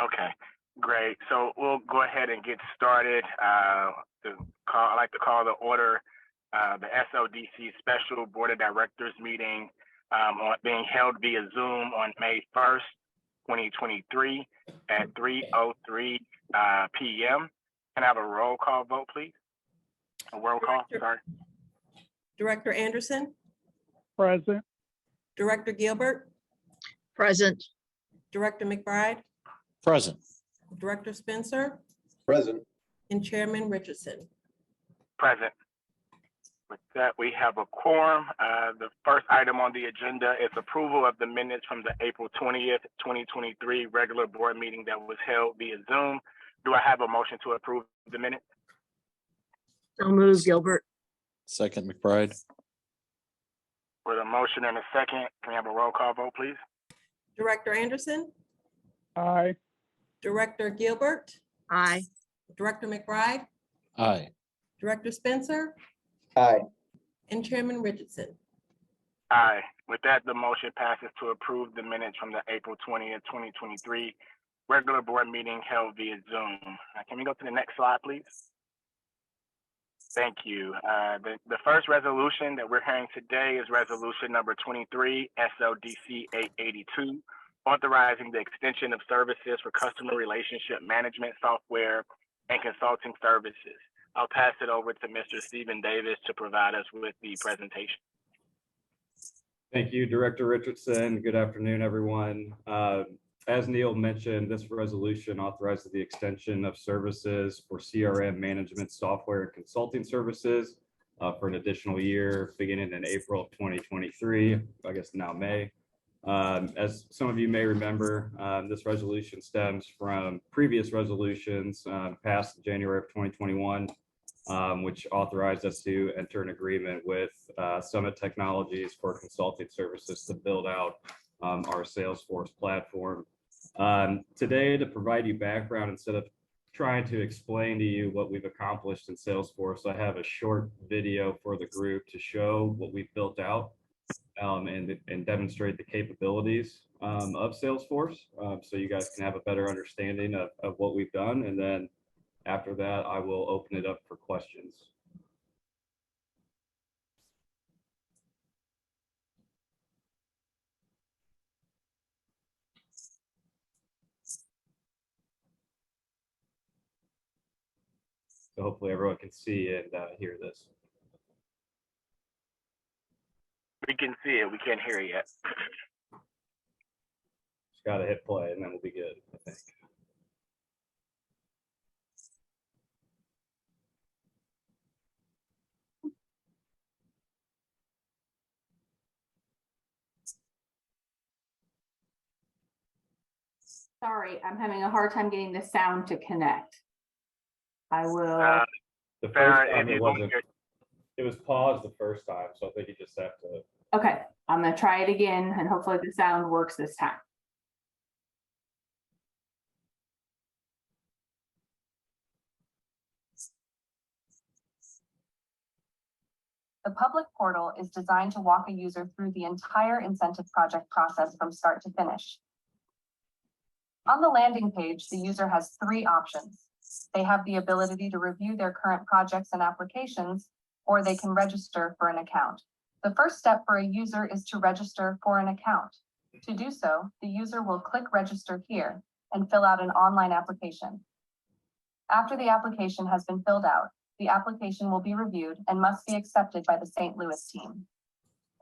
Okay, great. So we'll go ahead and get started. I'd like to call the order the SLDC Special Board of Directors meeting being held via Zoom on May 1st, 2023 at 3:03 p.m. Can I have a roll call vote, please? A roll call, sorry. Director Anderson, Present. Director Gilbert, Present. Director McBride, Present. Director Spencer, Present. and Chairman Richardson. Present. With that, we have a quorum. The first item on the agenda is approval of the minutes from the April 20th, 2023 regular board meeting that was held via Zoom. Do I have a motion to approve the minutes? So moved, Gilbert. Second, McBride. With a motion and a second, can we have a roll call vote, please? Director Anderson, Aye. Director Gilbert, Aye. Director McBride, Aye. Director Spencer, Aye. and Chairman Richardson. Aye. With that, the motion passes to approve the minutes from the April 20th, 2023 regular board meeting held via Zoom. Can we go to the next slide, please? Thank you. The first resolution that we're hearing today is resolution number 23, SLDC 882, authorizing the extension of services for customer relationship management software and consulting services. I'll pass it over to Mr. Stephen Davis to provide us with the presentation. Thank you, Director Richardson. Good afternoon, everyone. As Neil mentioned, this resolution authorizes the extension of services for CRM management software and consulting services for an additional year beginning in April of 2023, I guess now May. As some of you may remember, this resolution stems from previous resolutions passed in January of 2021, which authorized us to enter an agreement with Summit Technologies for consulting services to build out our Salesforce platform. Today, to provide you background, instead of trying to explain to you what we've accomplished in Salesforce, I have a short video for the group to show what we've built out and demonstrate the capabilities of Salesforce, so you guys can have a better understanding of what we've done. And then after that, I will open it up for questions. So hopefully everyone can see and hear this. We can see it, we can't hear it yet. Just got to hit play and then we'll be good, I think. Sorry, I'm having a hard time getting the sound to connect. I will. The first time it was paused the first time, so I think you just have to. Okay, I'm gonna try it again and hopefully the sound works this time. The public portal is designed to walk a user through the entire incentive project process from start to finish. On the landing page, the user has three options. They have the ability to review their current projects and applications, or they can register for an account. The first step for a user is to register for an account. To do so, the user will click register here and fill out an online application. After the application has been filled out, the application will be reviewed and must be accepted by the St. Louis team.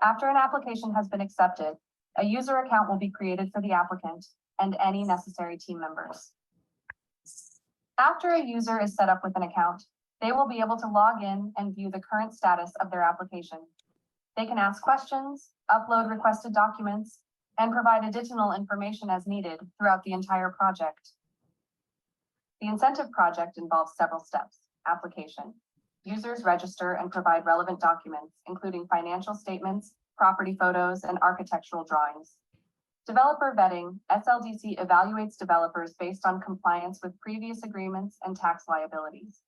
After an application has been accepted, a user account will be created for the applicant and any necessary team members. After a user is set up with an account, they will be able to log in and view the current status of their application. They can ask questions, upload requested documents, and provide additional information as needed throughout the entire project. The incentive project involves several steps. Application. Users register and provide relevant documents, including financial statements, property photos, and architectural drawings. Developer vetting. SLDC evaluates developers based on compliance with previous agreements and tax liabilities.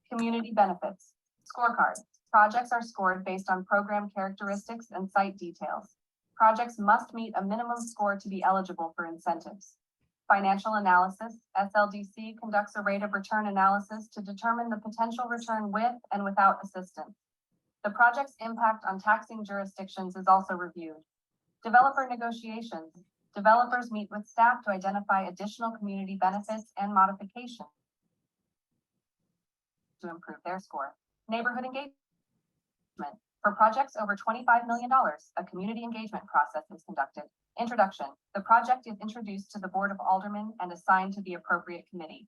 Community benefits. Scorecard. Projects are scored based on program characteristics and site details. Projects must meet a minimum score to be eligible for incentives. Financial analysis, SLDC conducts a rate of return analysis to determine the potential return with and without assistance. The project's impact on taxing jurisdictions is also reviewed. Developer negotiations. Developers meet with staff to identify additional community benefits and modifications to improve their score. Neighborhood engagement. For projects over $25 million, a community engagement process is conducted. Introduction. The project is introduced to the Board of Aldermen and assigned to the appropriate committee.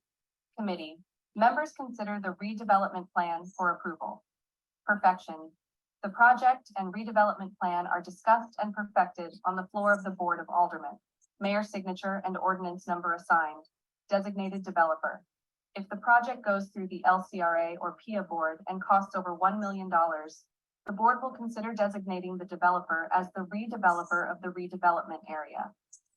Committee. Members consider the redevelopment plan for approval. Perfection. The project and redevelopment plan are discussed and perfected on the floor of the Board of Aldermen. Mayor signature and ordinance number assigned. Designated developer. If the project goes through the LCRA or PIA board and costs over $1 million, the board will consider designating the developer as the redeveloper of the redevelopment area.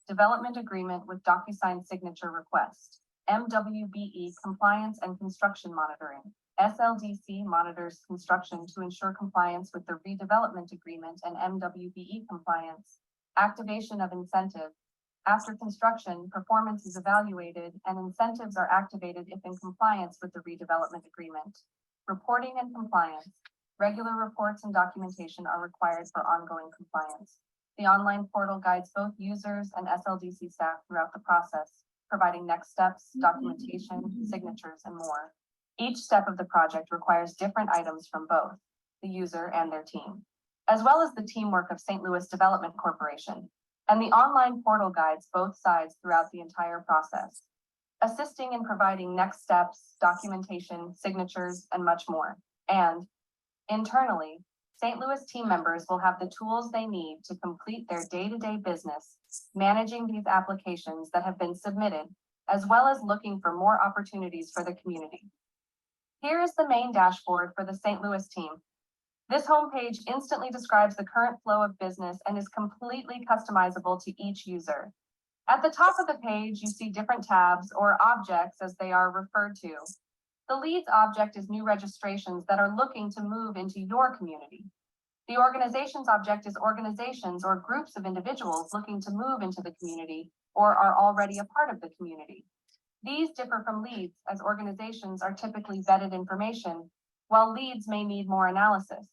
Development agreement with DocuSign signature request. MWBE compliance and construction monitoring. SLDC monitors construction to ensure compliance with the redevelopment agreement and MWBE compliance. Activation of incentive. After construction, performance is evaluated and incentives are activated if in compliance with the redevelopment agreement. Reporting and compliance. Regular reports and documentation are required for ongoing compliance. The online portal guides both users and SLDC staff throughout the process, providing next steps, documentation, signatures, and more. Each step of the project requires different items from both the user and their team, as well as the teamwork of St. Louis Development Corporation, and the online portal guides both sides throughout the entire process, assisting in providing next steps, documentation, signatures, and much more. And internally, St. Louis team members will have the tools they need to complete their day-to-day business, managing these applications that have been submitted, as well as looking for more opportunities for the community. Here is the main dashboard for the St. Louis team. This homepage instantly describes the current flow of business and is completely customizable to each user. At the top of the page, you see different tabs or objects as they are referred to. The leads object is new registrations that are looking to move into your community. The organizations object is organizations or groups of individuals looking to move into the community or are already a part of the community. These differ from leads as organizations are typically vetted information, while leads may need more analysis.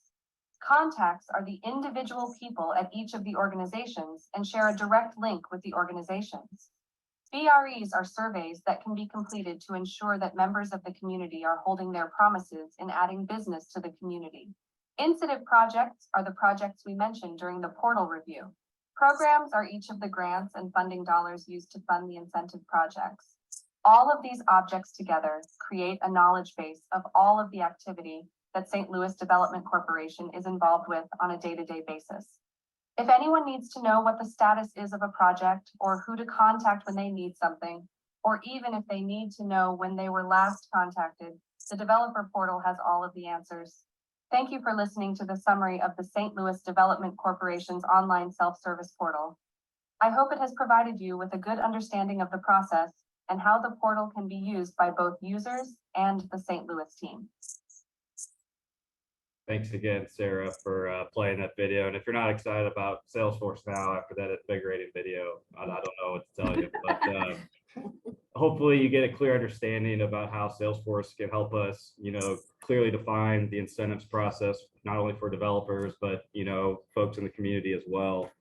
Contacts are the individual people at each of the organizations and share a direct link with the organizations. BREs are surveys that can be completed to ensure that members of the community are holding their promises in adding business to the community. Incentive projects are the projects we mentioned during the portal review. Programs are each of the grants and funding dollars used to fund the incentive projects. All of these objects together create a knowledge base of all of the activity that St. Louis Development Corporation is involved with on a day-to-day basis. If anyone needs to know what the status is of a project or who to contact when they need something, or even if they need to know when they were last contacted, the developer portal has all of the answers. Thank you for listening to the summary of the St. Louis Development Corporation's online self-service portal. I hope it has provided you with a good understanding of the process and how the portal can be used by both users and the St. Louis team. Thanks again, Sarah, for playing that video. And if you're not excited about Salesforce now after that invigorating video, I don't know what to tell you. But hopefully you get a clear understanding about how Salesforce can help us, clearly define the incentives process, not only for developers, but, folks in the community as well,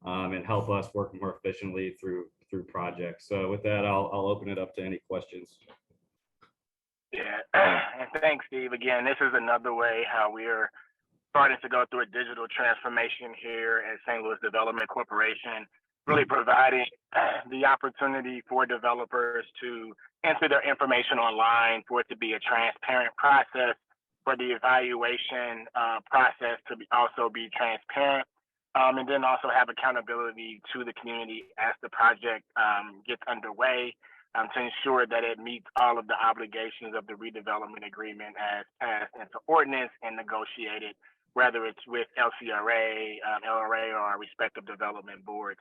and help us work more efficiently through projects. So with that, I'll open it up to any questions. Yeah, and thanks, Steve. Again, this is another way how we're starting to go through a digital transformation here at St. Louis Development Corporation, really providing the opportunity for developers to enter their information online, for it to be a transparent process, for the evaluation process to also be transparent, and then also have accountability to the community as the project gets underway. To ensure that it meets all of the obligations of the redevelopment agreement as passed into ordinance and negotiated, whether it's with LCRA, LRA, or our respective development boards.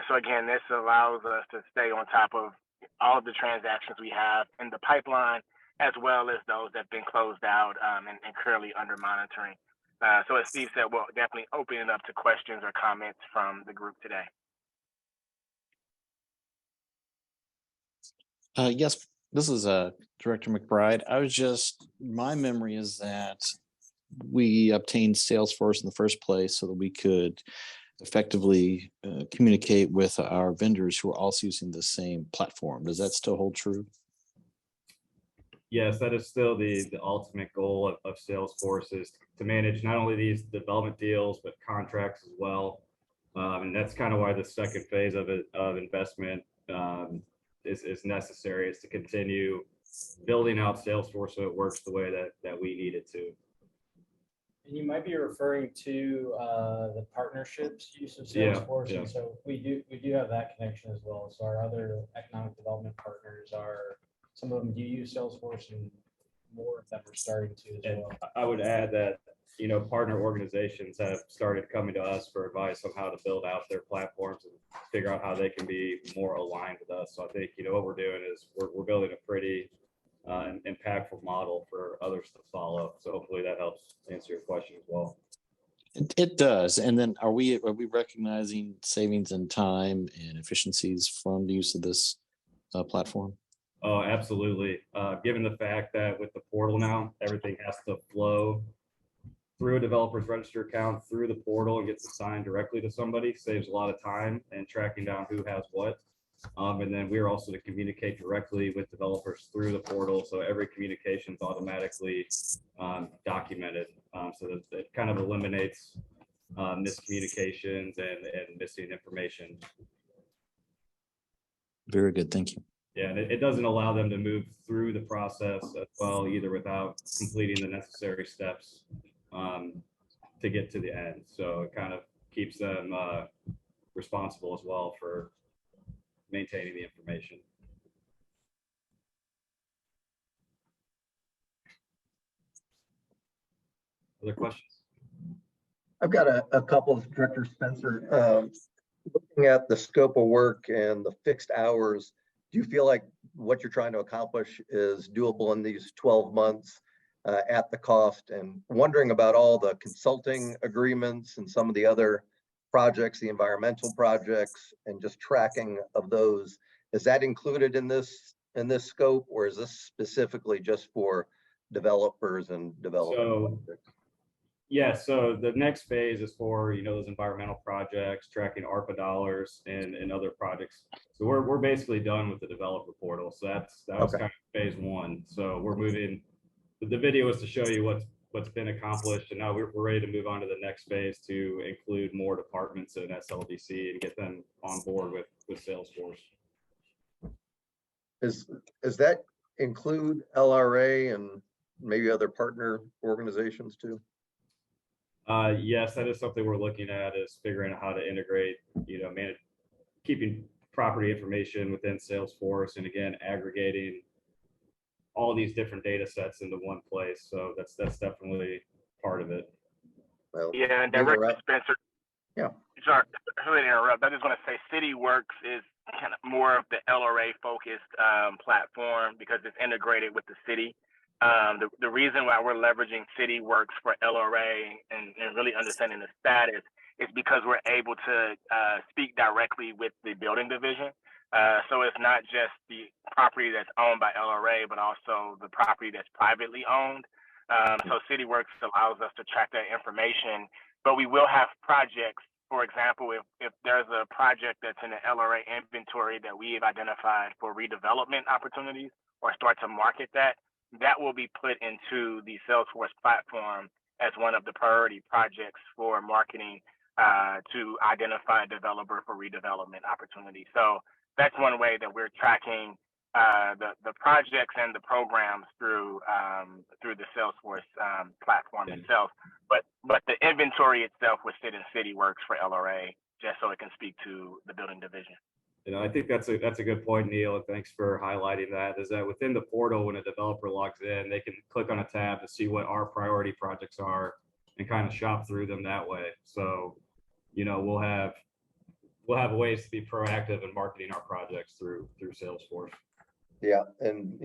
So again, this allows us to stay on top of all of the transactions we have in the pipeline, as well as those that have been closed out and currently under monitoring. So as Steve said, we'll definitely open it up to questions or comments from the group today. Yes, this is Director McBride. My memory is that we obtained Salesforce in the first place so that we could effectively communicate with our vendors who are also using the same platform. Does that still hold true? Yes, that is still the ultimate goal of Salesforce, is to manage not only these development deals, but contracts as well. And that's kind of why the second phase of investment is necessary, is to continue building out Salesforce so it works the way that we need it to. And you might be referring to the partnerships use of Yeah, Salesforce. yeah. And so we do have that connection as well. So our other economic development partners some of them do use Salesforce, and more of them are starting to as And well. I would add that, partner organizations have started coming to us for advice on how to build out their platforms and figure out how they can be more aligned with us. So I think, what we're doing is we're building a pretty impactful model for others to follow. So hopefully that helps answer your question as well. It does. And then are we recognizing savings in time and efficiencies from the use of this platform? Oh, absolutely. Given the fact that with the portal now, everything has to flow through a developer's register account, through the portal, and gets assigned directly to somebody, saves a lot of time and tracking down who has what. And then we're also to communicate directly with developers through the portal. So every communication is automatically documented. So that it kind of eliminates miscommunications and missing information. Very good. Thank you. Yeah, and it doesn't allow them to move through the process as well, either, without completing the necessary steps to get to the end. So it kind of keeps them responsible as well for maintaining the information. Other questions? I've got a couple of Director Spencer. Looking at the scope of work and the fixed hours, do you feel like what you're trying to accomplish is doable in these 12 months at the cost? And wondering about all the consulting agreements and some of the other projects, the environmental projects, and just tracking of those. Is that included in this scope, or is this specifically just for developers and development projects? Yeah, so the next phase is for, those environmental projects, tracking ARPA dollars and other projects. So we're basically done with the developer portal. So that was Okay. kind of phase one. So we're moving, the video is to show you what's been accomplished, and now we're ready to move on to the next phase to include more departments in SLDC and get them on board with Salesforce. Does that include LRA and maybe other partner organizations too? Yes, that is something we're looking at, is figuring out how to integrate, manage, keeping property information within Salesforce, and again, aggregating all these different data sets into one place. So that's definitely part of it. Well, Yeah, and Director Spencer. Yeah. Sorry to interrupt. I just want to say CityWorks is kind of more of the LRA focused platform because it's integrated with the city. The reason why we're leveraging CityWorks for LRA and really understanding the status is because we're able to speak directly with the building division. So it's not just the property that's owned by LRA, but also the property that's privately owned. So CityWorks allows us to track that information, but we will have projects. For example, if there's a project that's in the LRA inventory that we have identified for redevelopment opportunities or start to market that will be put into the Salesforce platform as one of the priority projects for marketing to identify a developer for redevelopment opportunities. So that's one way that we're tracking the projects and the programs through the Salesforce platform itself. But the inventory itself would sit in CityWorks for LRA, just so it can speak to the building division. I think that's a good point, Neil, and thanks for highlighting that, is that within the portal, when a developer logs in, they can click on a tab to see what our priority projects are and kind of shop through them that way. So, we'll have ways to be proactive in marketing our projects through Salesforce. Yeah, and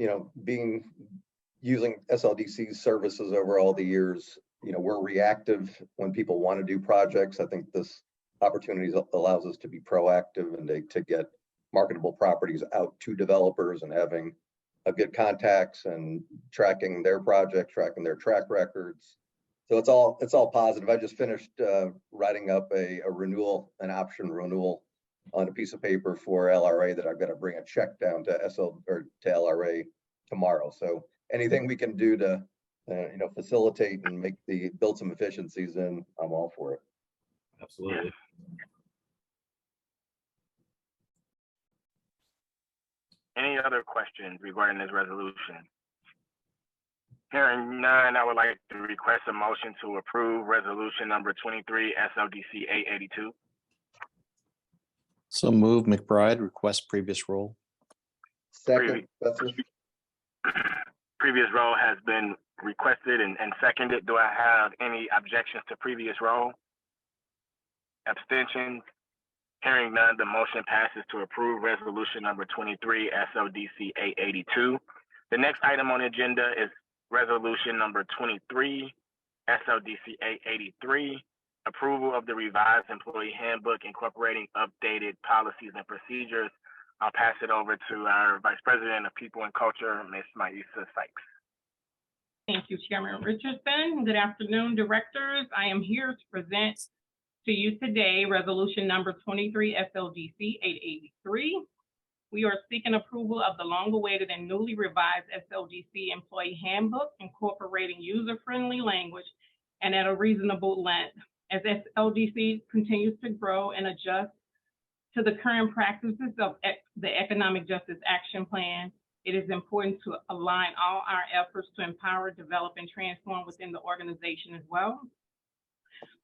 using SLDC services over all the years, we're reactive when people want to do projects. I think this opportunity allows us to be proactive and to get marketable properties out to developers and having a good contacts and tracking their projects, tracking their track records. So it's all positive. I just finished writing up a renewal, an option renewal on a piece of paper for LRA that I've got to bring a check down to to LRA tomorrow. So anything we can do to facilitate and build some efficiencies in, I'm all for it. Absolutely. Any other questions regarding this resolution? Hearing none, I would like to request a motion to approve resolution number 23 SLDC 882. So move McBride, request previous role. Second, Spencer. Previous role has been requested and seconded. Do I have any objections to previous role? Abstentions? Hearing none, the motion passes to approve resolution number 23 SLDC 882. The next item on the agenda is resolution number 23 SLDC 883, approval of the revised employee handbook incorporating updated policies and procedures. I'll pass it over to our Vice President of People and Culture, Ms. Maisa Sykes. Thank you, Chairman Richardson. Good afternoon, directors. I am here to present to you today resolution number 23 SLDC 883. We are seeking approval of the long-awaited and newly revised SLDC employee handbook incorporating user-friendly language and at a reasonable length. As SLDC continues to grow and adjust to the current practices of the Economic Justice Action Plan, it is important to align all our efforts to empower, develop, and transform within the organization as well.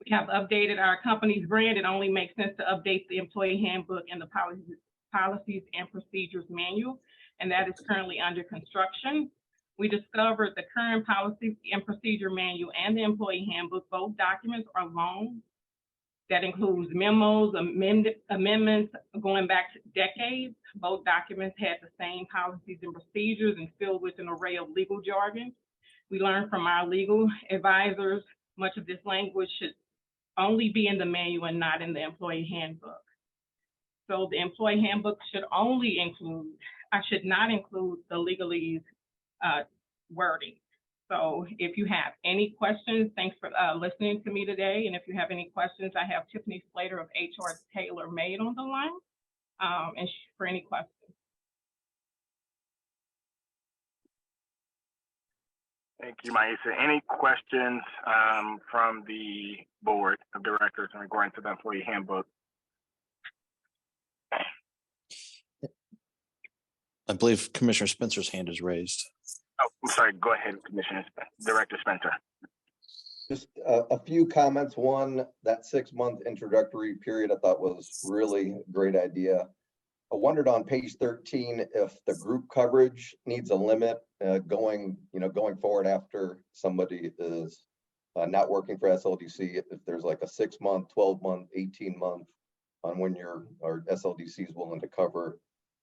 We have updated our company's brand. It only makes sense to update the employee handbook and the policies and procedures manual, and that is currently under construction. We discovered the current policy and procedure manual and the employee handbook, both documents are long. That includes memos, amendments going back to decades. Both documents had the same policies and procedures and filled with an array of legal jargon. We learned from our legal advisors, much of this language should only be in the manual and not in the employee handbook. So the employee handbook should not include the legalese wording. So if you have any questions, thanks for listening to me today. And if you have any questions, I have Tiffany Slater of HR Taylor Made on the line for any questions. Thank you, Maisa. Any questions from the board of directors in regard to the employee handbook? I believe Commissioner Spencer's hand is raised. Oh, I'm sorry. Go ahead, Director Spencer. Just a few comments. One, that 6-month introductory period I thought was really a great idea. I wondered on page 13 if the group coverage needs a limit going forward after somebody is not working for SLDC. If there's like a 6-month, 12-month, 18-month on when your SLDC is willing to cover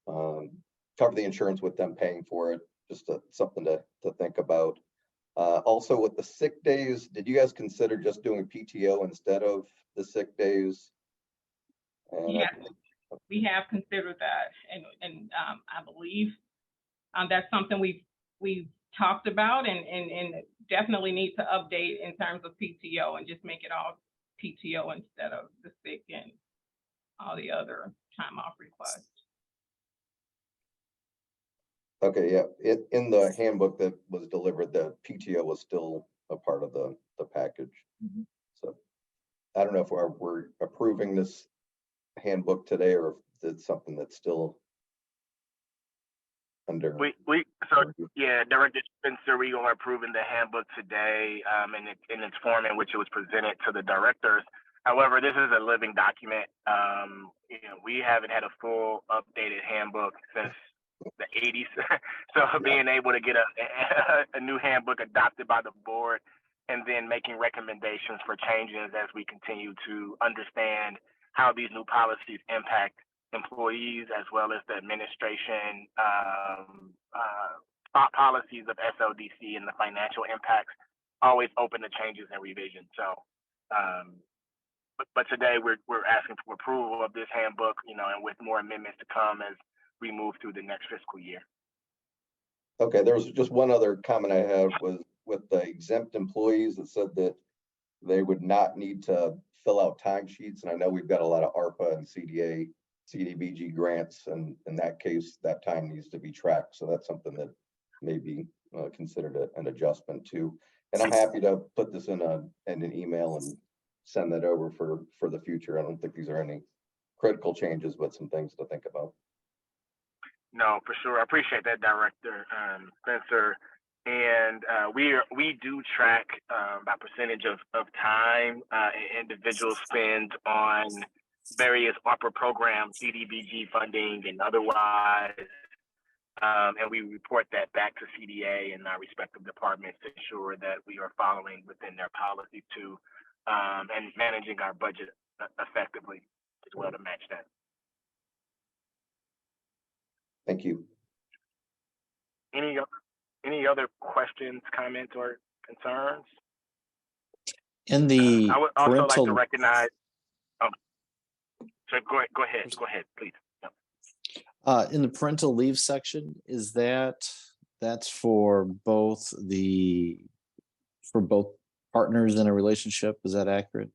the insurance with them paying for it. Just something to think about. Also with the sick days, did you guys consider just doing PTO instead of the sick days? Yes, we have considered that, and I believe that's something we've talked about and definitely need to update in terms of PTO and just make it all PTO instead of the sick and all the other time off requests. Okay, yeah. In the handbook that was delivered, the PTO was still a part of the package. Mm-hmm. So I don't know if we're approving this handbook today or if it's something that's still under. Director Spencer, we are approving the handbook today in its form in which it was presented to the directors. However, this is a living document. We haven't had a full updated handbook since the 80s. So being able to get a new handbook adopted by the board and then making recommendations for changes as we continue to understand how these new policies impact employees as well as the administration policies of SLDC and the financial impacts, always open to changes and revisions. So but today we're asking for approval of this handbook, and with more amendments to come as we move through the next fiscal year. Okay, there was just one other comment I have was with the exempt employees that said that they would not need to fill out timesheets. And I know we've got a lot of ARPA and CDBG grants, and in that case, that time needs to be tracked. So that's something that may be considered an adjustment too. And I'm happy to put this in an email and send that over for the future. I don't think these are any critical changes, but some things to think about. No, for sure. I appreciate that, Director Spencer. And we do track by percentage of time individuals spend on various ARPA programs, CDBG funding, and otherwise. And we report that back to CDA and our respective departments to ensure that we are following within their policy too, and managing our budget effectively as well to match that. Thank you. Any other questions, comments, or concerns? In the I would also like to parental, recognize. So go ahead, please. in the parental leave section, is that's for both partners in a relationship? Is that accurate?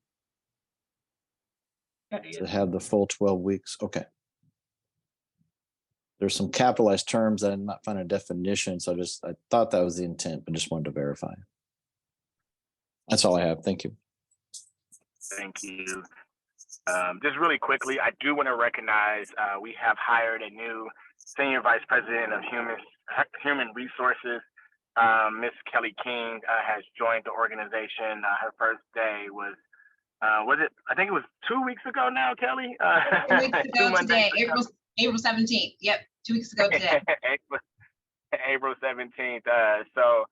That is. To have the full 12 weeks? Okay. There's some capitalized terms that I'm not finding a definition, so I thought that was the intent, but just wanted to verify. That's all I have. Thank you. Thank you. Just really quickly, I do want to recognize we have hired a new Senior Vice President of Human Resources. Miss Kelly King has joined the organization. Her first day was it? I think it was 2 weeks ago now, Kelly. 2 weeks ago today, April 17th. Yep, 2 weeks ago today. April 17th. So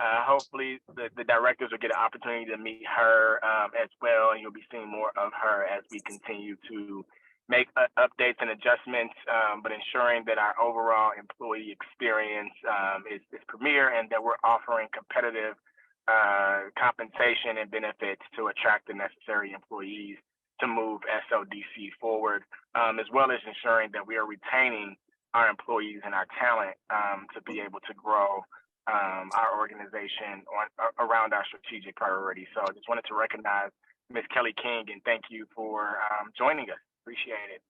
hopefully the directors will get an opportunity to meet her as well, and you'll be seeing more of her as we continue to make updates and adjustments, but ensuring that our overall employee experience is premier and that we're offering competitive compensation and benefits to attract the necessary employees to move SLDC forward, as well as ensuring that we are retaining our employees and our talent to be able to grow our organization around our strategic priorities. So I just wanted to recognize Ms. Kelly King and thank you for joining us. Appreciate it.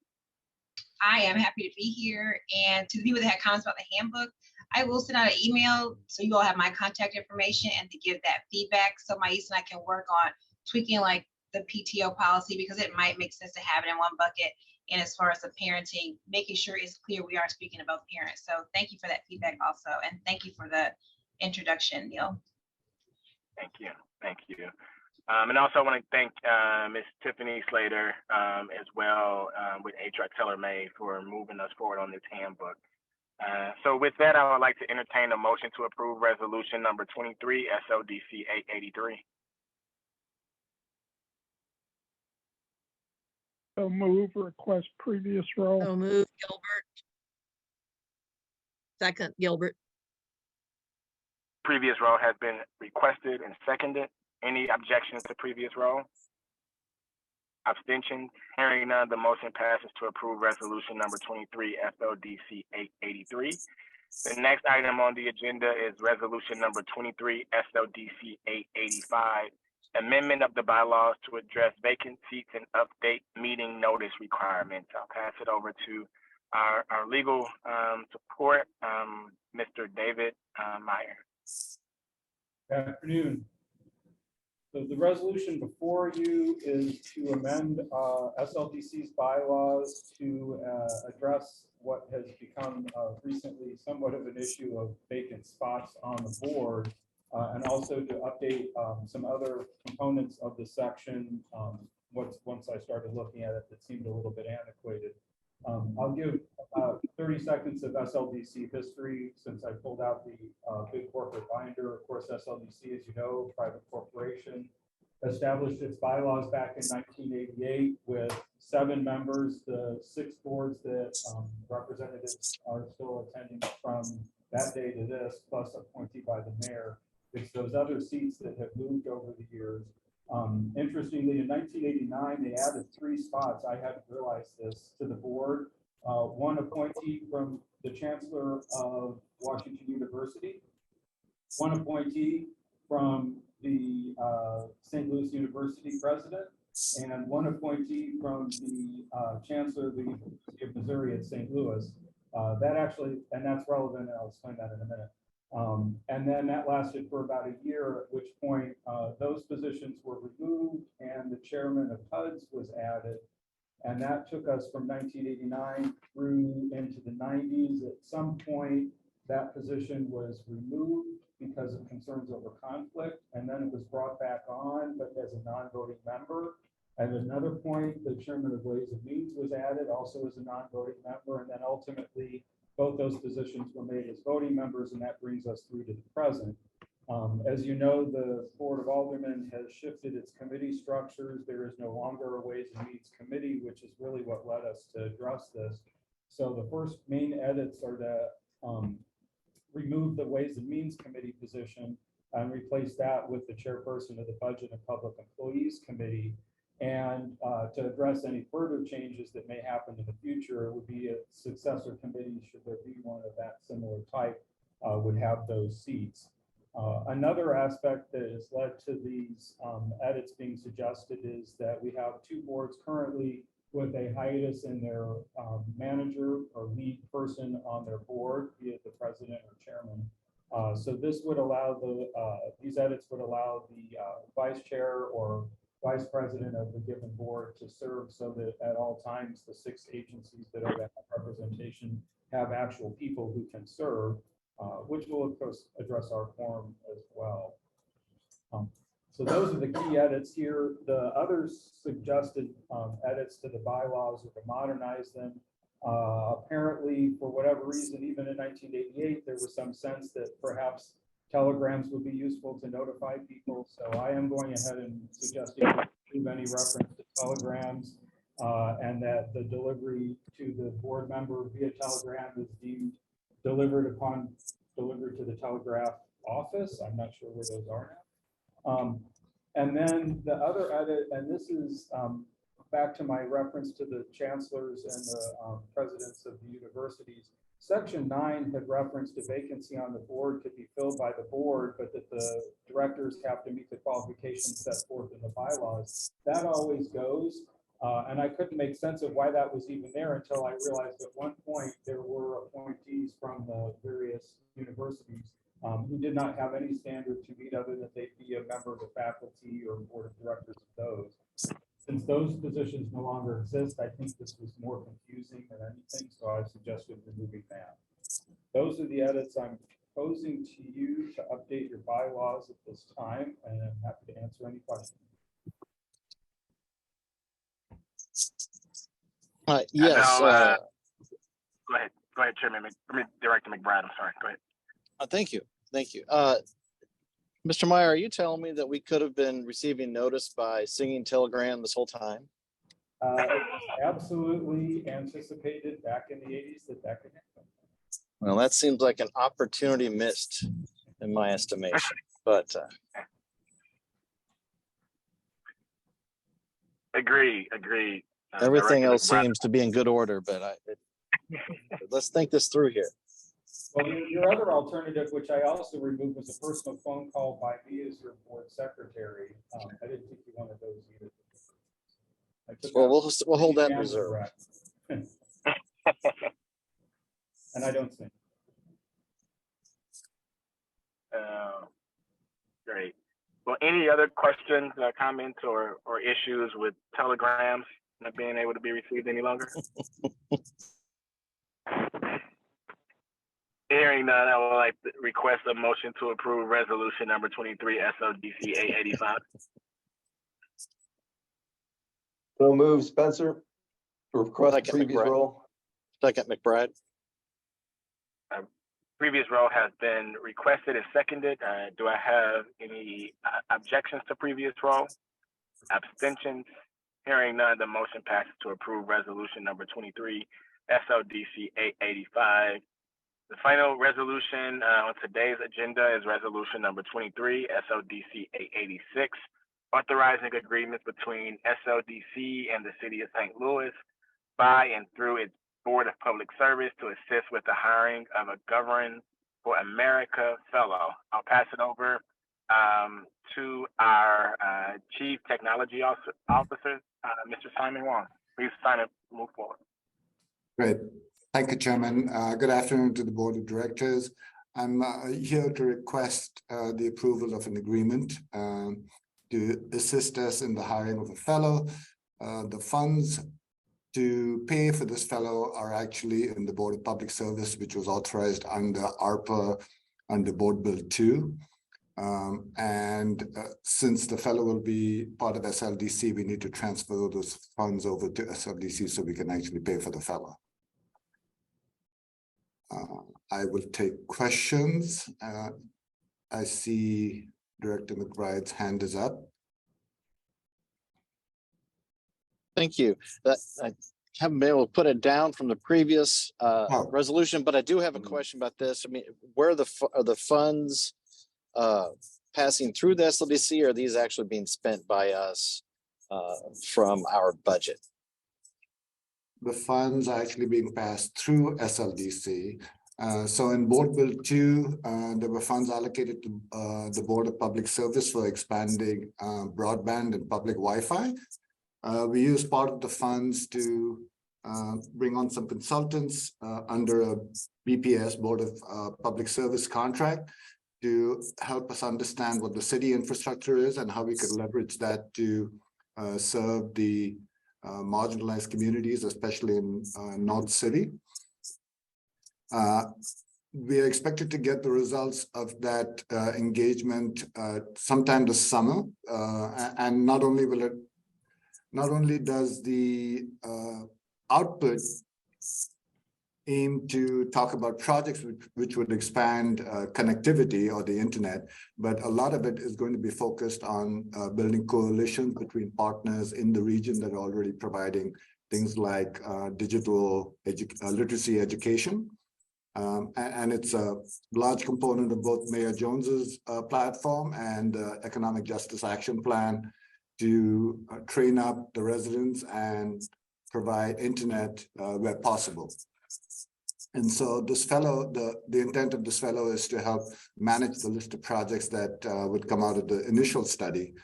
I am happy to be here. And to the people that had comments about the handbook, I will send out an email so you all have my contact information and to give that feedback so Maïs and I can work on tweaking like the PTO policy, because it might make sense to have it in one bucket. And as far as the parenting, making sure it's clear we are speaking about parents. So thank you for that feedback also. And thank you for the introduction, Neil. Thank you. Thank you. And also I want to thank Ms. Tiffany Slater as well with HR TaylorMade for moving us forward on this handbook. So with that, I would like to entertain a motion to approve resolution number 23, SLDC 883. So move, request previous role. So move Gilbert. Second, Gilbert. Previous role has been requested and seconded. Any objections to previous role? Abstentions? Hearing none, the motion passes to approve resolution number 23, SLDC 883. The next item on the agenda is resolution number 23, SLDC 885, amendment of the bylaws to address vacant seats and update meeting notice requirements. I'll pass it over to our legal support, Mr. David Meyer. Good afternoon. So the resolution before you is to amend SLDC's bylaws to address what has become recently somewhat of an issue of vacant spots on the board, and also to update some other components of the section once I started looking at it that seemed a little bit antiquated. I'll give 30 seconds of SLDC history since I pulled out the big corporate binder. Of course, SLDC, as you know, private corporation, established its bylaws back in 1988 with 7 members. The 6 boards that representatives are still attending from that day to this, plus appointee by the mayor. It's those other seats that have moved over the years. Interestingly, in 1989, they added 3 spots. I hadn't realized this to the board. One appointee from the Chancellor of Washington University, one appointee from the St. Louis University president, and one appointee from the Chancellor of the University of Missouri at St. Louis. That actually, and that's relevant, and I'll explain that in a minute. And then that lasted for about a year, at which point those positions were removed and the chairman of HUDs was added. And that took us from 1989 through into the 90s. At some point, that position was removed because of concerns over conflict, and then it was brought back on, but as a non-voting member. At another point, the chairman of Ways and Means was added also as a non-voting member, and then ultimately both those positions were made as voting members, and that brings us through to the present. As you know, the Board of Aldermen has shifted its committee structures. There is no longer a Ways and Means Committee, which is really what led us to address this. So the first main edits are to remove the Ways and Means Committee position and replace that with the chairperson of the Budget and Public Employees Committee. And to address any further changes that may happen in the future, it would be a successor committee, should there be one of that similar type, would have those seats. Another aspect that has led to these edits being suggested is that we have 2 boards currently with a hiatus in their manager or lead person on their board, be it the president or chairman. So this would allow these edits would allow the vice chair or vice president of the given board to serve, so that at all times the 6 agencies that are that representation have actual people who can serve, which will of course address our quorum as well. So those are the key edits here. The other suggested edits to the bylaws are to modernize them. Apparently, for whatever reason, even in 1988, there was some sense that perhaps telegrams would be useful to notify people. So I am going ahead and suggesting remove any reference to telegrams, and that the delivery to the board member via telegram is deemed delivered to the telegraph office. I'm not sure where those are now. And then the other edit, and this is back to my reference to the chancellors and the presidents of the universities. Section 9 had referenced a vacancy on the board could be filled by the board, but that the directors have to meet the qualifications set forth in the bylaws. That always goes. And I couldn't make sense of why that was even there until I realized at one point there were appointees from the various universities who did not have any standard to meet other than they'd be a member of the faculty or board of directors of those. Since those positions no longer exist, I think this was more confusing than anything, so I suggested removing that. Those are the edits I'm proposing to you to update your bylaws at this time, and I'm happy to answer any questions. Yes. Go ahead, Chairman. Director McBride. I'm sorry. Go ahead. Thank you. Mr. Meyer, are you telling me that we could have been receiving notice by singing telegram this whole time? It was absolutely anticipated back in the 80s that could happen. Well, that seems like an opportunity missed in my estimation, but Agreed. everything Director else McBride. seems to be in good order, but let's think this through here. Well, your other alternative, which I also removed, was a personal phone call by me as your board secretary. I didn't think you wanted those either. Well, we'll hold that in reserve. And I don't think. Great. Well, any other questions, comments, or issues with telegrams not being able to be received any longer? Hearing none, I would like to request a motion to approve resolution number 23 SLDC 885. So move, Spencer. Request Second, previous McBride. roll. Second, McBride. Previous roll has been requested and seconded. Do I have any objections to previous roll? Abstentions? Hearing none, the motion passes to approve resolution number 23 SLDC 885. The final resolution on today's agenda is resolution number 23 SLDC 886. authorizing agreements between SLDC and the City of St. Louis by and through its Board of Public Service to assist with the hiring of a Govern for America Fellow. I'll pass it over to our Chief Technology Officer, Mr. Simon Wong. Please sign up, move forward. Great. Thank you, Chairman. Good afternoon to the Board of Directors. I'm here to request the approval of an agreement to assist us in the hiring of a fellow. The funds to pay for this fellow are actually in the Board of Public Service, which was authorized under ARPA under Board Bill 2. Since the fellow will be part of SLDC, we need to transfer those funds over to SLDC so we can actually pay for the fellow. I will take questions. I see Director McBride's hand is up. Thank you. I haven't been able to put it down from the previous resolution, but I do have a question about this. I mean, where are the funds passing through the SLDC, or are these actually being spent by us from our budget? The funds are actually being passed through SLDC. So in Board Bill 2, there were funds allocated to the Board of Public Service for expanding broadband and public Wi-Fi. We use part of the funds to bring on some consultants under a BPS, Board of Public Service contract, to help us understand what the city infrastructure is and how we could leverage that to serve the marginalized communities, especially in North City. We are expected to get the results of that engagement sometime this summer. And not only does the output aim to talk about projects which would expand connectivity or the internet, but a lot of it is going to be focused on building coalitions between partners in the region that are already providing things like digital literacy education. And it's a large component of both Mayor Jones's platform and Economic Justice Action Plan to train up the residents and provide internet where possible. And so this fellow, the intent of this fellow is to help manage the list of projects that would come out of the initial study,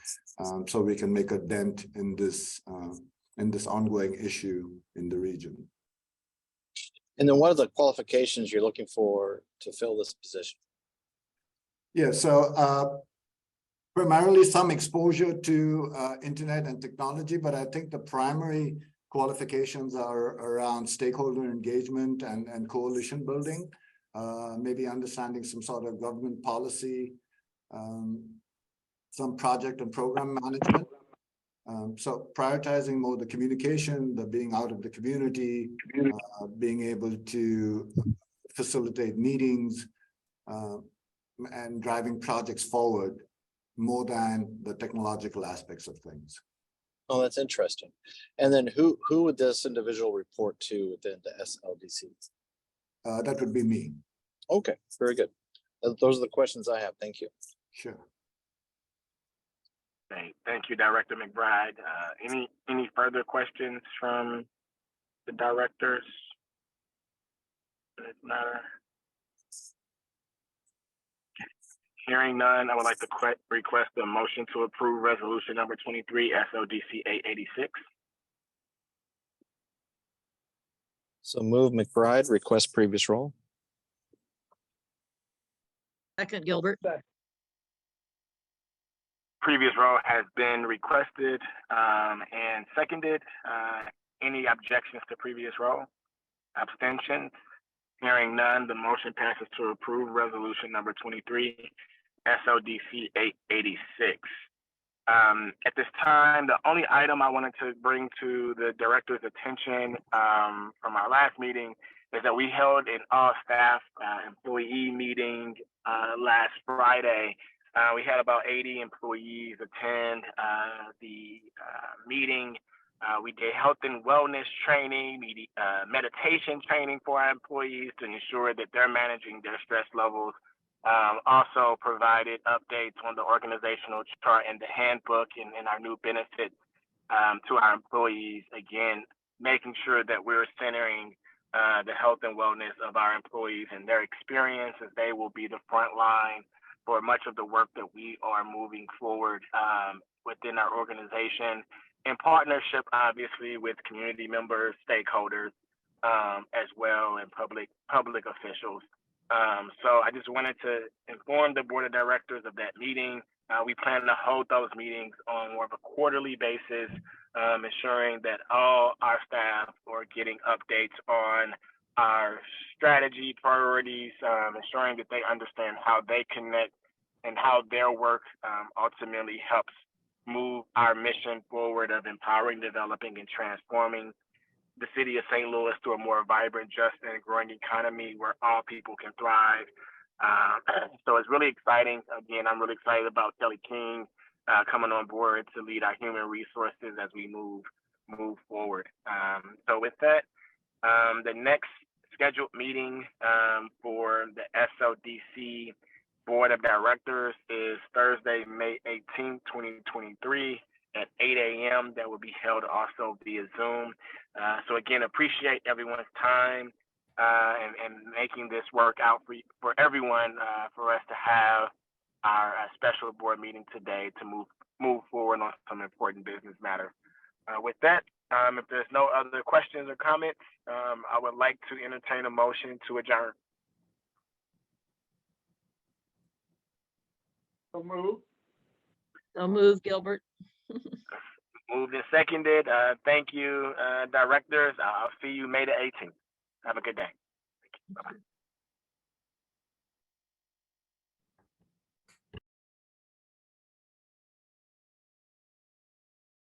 so we can make a dent in this ongoing issue in the region. And then what are the qualifications you're looking for to fill this position? Yeah, so primarily some exposure to internet and technology, but I think the primary qualifications are around stakeholder engagement and coalition building, maybe understanding some sort of government policy, some project and program management. So prioritizing more the communication, the being out of the community, being able to facilitate meetings and driving projects forward more than the technological aspects of things. Oh, that's interesting. And then who would this individual report to within the SLDC? That would be me. Okay, very good. Those are the questions I have. Thank you. Sure. Thank you, Director McBride. Any further questions from the directors in this matter? Hearing none, I would like to request a motion to approve resolution number 23 SLDC 886. So move McBride, request previous role. Second, Gilbert. Previous role has been requested and seconded. Any objections to previous role? Abstentions? Hearing none, the motion passes to approve resolution number 23 SLDC 886. At this time, the only item I wanted to bring to the director's attention from our last meeting is that we held an all-staff employee meeting last Friday. We had about 80 employees attend the meeting. We did health and wellness training, meditation training for our employees to ensure that they're managing their stress levels Also provided updates on the organizational chart and the handbook and our new benefits to our employees. Again, making sure that we're centering the health and wellness of our employees and their experience, as they will be the front line for much of the work that we are moving forward within our organization, in partnership, obviously, with community members, stakeholders, as well, and public officials. So I just wanted to inform the board of directors of that meeting. We plan to hold those meetings on more of a quarterly basis, ensuring that all our staff are getting updates on our strategy priorities, ensuring that they understand how they connect and how their work ultimately helps move our mission forward of empowering, developing, and transforming the city of St. Louis to a more vibrant, just, and growing economy where all people can thrive. So it's really exciting. Again, I'm really excited about Kelly King coming on board to lead our human resources as we move forward. So with that, the next scheduled meeting for the SLDC Board of Directors is Thursday, May 18th, 2023 at 8 a.m. That will be held also via Zoom. So again, appreciate everyone's time and making this work out for everyone, for us to have our special board meeting today to move forward on some important business matters. With that, if there's no other questions or comments, I would like to entertain a motion to adjourn. So move. So move, Gilbert. Moved and seconded. Thank you, directors. I'll see you May the 18th. Have a good day. Bye-bye.